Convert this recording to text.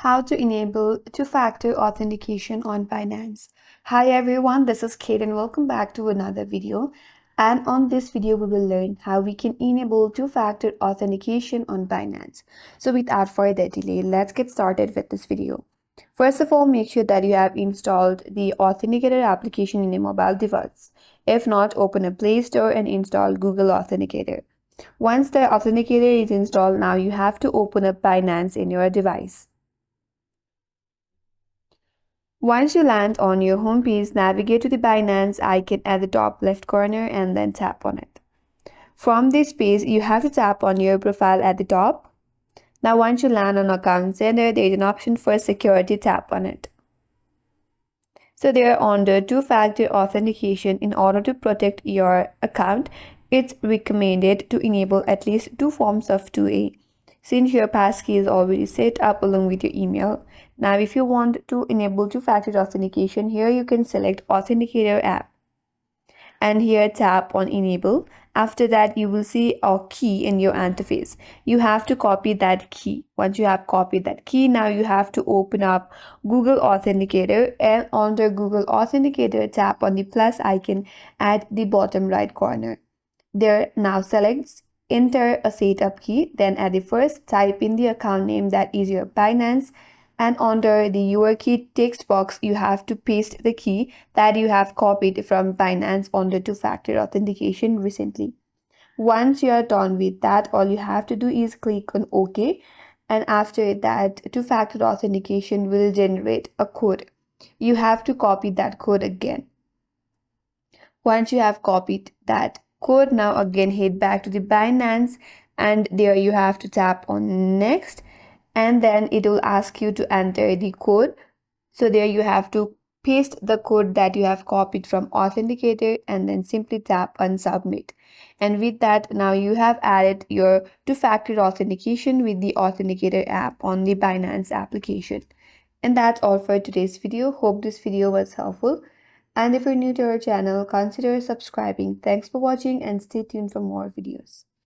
How to enable two-factor authentication on Binance. Hi everyone, this is Kate and welcome back to another video. And on this video, we will learn how we can enable two-factor authentication on Binance. So without further delay, let's get started with this video. First of all, make sure that you have installed the Authenticator application in a mobile device. If not, open a Play Store and install Google Authenticator. Once the Authenticator is installed, now you have to open up Binance in your device. Once you land on your home page, navigate to the Binance icon at the top left corner and then tap on it. From this page, you have to tap on your profile at the top. Now once you land on Account Center, there is an option for security. Tap on it. So there under two-factor authentication, in order to protect your account, it's recommended to enable at least two forms of 2A. Since your passkey is already set up along with your email. Now if you want to enable two-factor authentication, here you can select Authenticator App and here tap on enable. After that, you will see a key in your interface. You have to copy that key. Once you have copied that key, now you have to open up Google Authenticator, and under Google Authenticator, tap on the plus icon at the bottom right corner. There, now select enter a setup key. Then at the first, type in the account name, that is your Binance, and under the your key text box, you have to paste the key that you have copied from Binance under two-factor authentication recently. Once you are done with that, all you have to do is click on OK, and after that, two-factor authentication will generate a code. You have to copy that code again. Once you have copied that code, now again head back to the Binance, and there you have to tap on next, and then it will ask you to enter the code. So there you have to paste the code that you have copied from Authenticator and then simply tap on submit. And with that, now you have added your two-factor authentication with the Authenticator app on the Binance application. And that's all for today's video. Hope this video was helpful. And if you're new to our channel, consider subscribing. Thanks for watching and stay tuned for more videos.